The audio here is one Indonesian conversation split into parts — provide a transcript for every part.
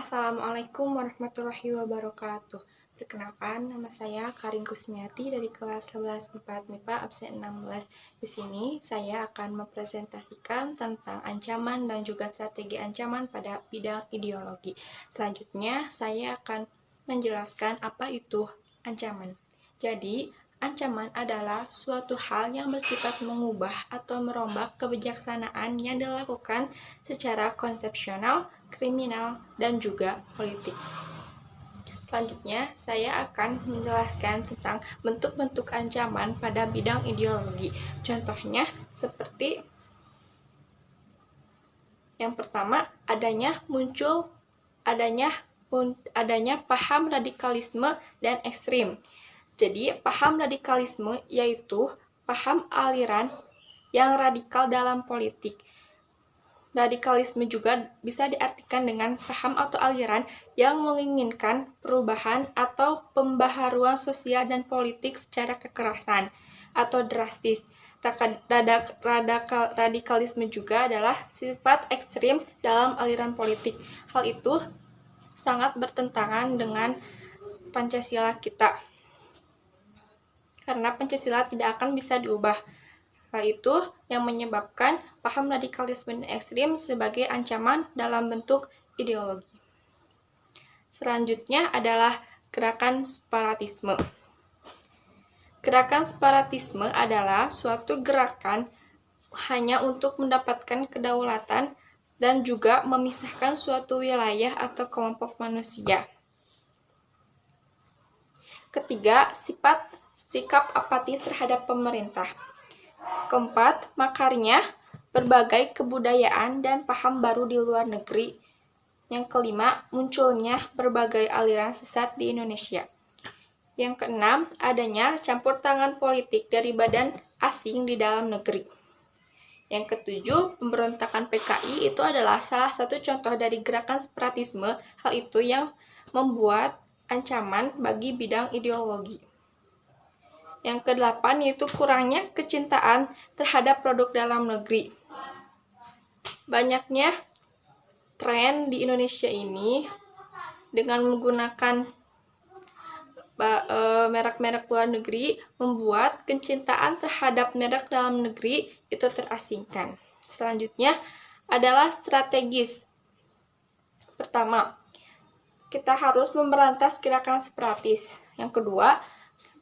Assalamualaikum warahmatullahi wabarakatuh. Perkenalkan, nama saya Karin Kusmiati dari kelas 11 IPA MIPA absen 16. Di sini saya akan mempresentasikan tentang ancaman dan juga strategi ancaman pada bidang ideologi. Selanjutnya, saya akan menjelaskan apa itu ancaman. Jadi, ancaman adalah suatu hal yang bersifat mengubah atau merombak kebijaksanaan yang dilakukan secara konsepsional, kriminal, dan juga politik. Selanjutnya, saya akan menjelaskan tentang bentuk-bentuk ancaman pada bidang ideologi. Contohnya seperti yang pertama, adanya paham radikalisme dan ekstrim. Jadi, paham radikalisme yaitu paham aliran yang radikal dalam politik. Radikalisme juga bisa diartikan dengan paham atau aliran yang menginginkan perubahan atau pembaharuan sosial dan politik secara kekerasan atau drastis. Radikalisme juga adalah sifat ekstrim dalam aliran politik. Hal itu sangat bertentangan dengan Pancasila kita, karena Pancasila tidak akan bisa diubah. Hal itu yang menyebabkan paham radikalisme dan ekstrim sebagai ancaman dalam bentuk ideologi. Selanjutnya adalah gerakan separatisme. Gerakan separatisme adalah suatu gerakan hanya untuk mendapatkan kedaulatan dan juga memisahkan suatu wilayah atau kelompok manusia. Ketiga, sikap apatis terhadap pemerintah. Keempat, makarnya berbagai kebudayaan dan paham baru di luar negeri. Yang kelima, munculnya berbagai aliran sesat di Indonesia. Yang keenam, adanya campur tangan politik dari badan asing di dalam negeri. Yang ketujuh, pemberontakan PKI itu adalah salah satu contoh dari gerakan separatisme. Hal itu yang membuat ancaman bagi bidang ideologi. Yang kedelapan yaitu kurangnya kecintaan terhadap produk dalam negeri. Banyaknya tren di Indonesia ini dengan menggunakan merek-merek luar negeri membuat kecintaan terhadap merek dalam negeri itu terasingkan. Selanjutnya adalah strategis. Pertama, kita harus memberantas gerakan separatis. Yang kedua,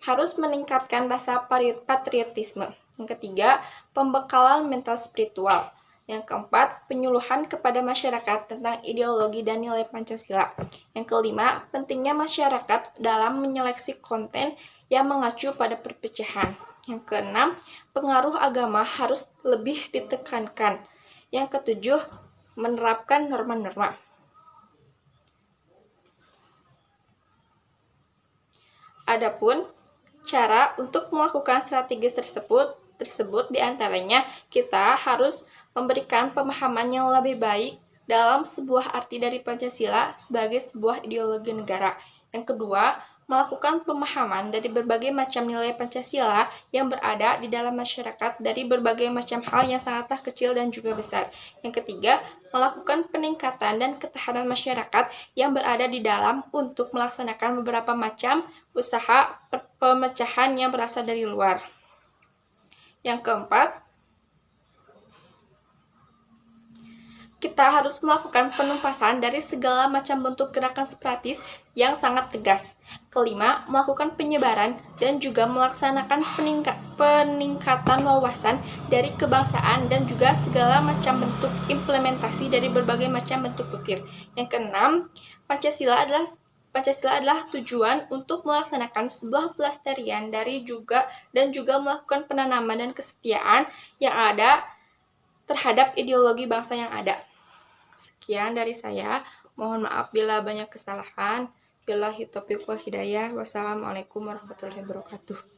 harus meningkatkan rasa patriotisme. Yang ketiga, pembekalan mental spiritual. Yang keempat, penyuluhan kepada masyarakat tentang ideologi dan nilai Pancasila. Yang kelima, pentingnya masyarakat dalam menyeleksi konten yang mengacu pada perpecahan. Yang keenam, pengaruh agama harus lebih ditekankan. Yang ketujuh, menerapkan norma-norma. Adapun cara untuk melakukan strategi tersebut diantaranya kita harus memberikan pemahaman yang lebih baik dalam sebuah arti dari Pancasila sebagai sebuah ideologi negara. Yang kedua, melakukan pemahaman dari berbagai macam nilai Pancasila yang berada di dalam masyarakat dari berbagai macam hal yang sangatlah kecil dan juga besar. Yang ketiga, melakukan peningkatan dan ketahanan masyarakat yang berada di dalam untuk melaksanakan beberapa macam usaha pemecahan yang berasal dari luar. Yang keempat, kita harus melakukan penumpasan dari segala macam bentuk gerakan separatis yang sangat tegas. Kelima, melakukan penyebaran dan juga melaksanakan peningkatan wawasan dari kebangsaan dan juga segala macam bentuk implementasi dari berbagai macam bentuk butir. Yang keenam, Pancasila adalah tujuan untuk melaksanakan sebuah pelestarian dan juga melakukan penanaman dan kesetiaan yang ada terhadap ideologi bangsa yang ada. Sekian dari saya. Mohon maaf bila banyak kesalahan. Billahi taufiq wal hidayah. Wassalamualaikum warahmatullahi wabarakatuh.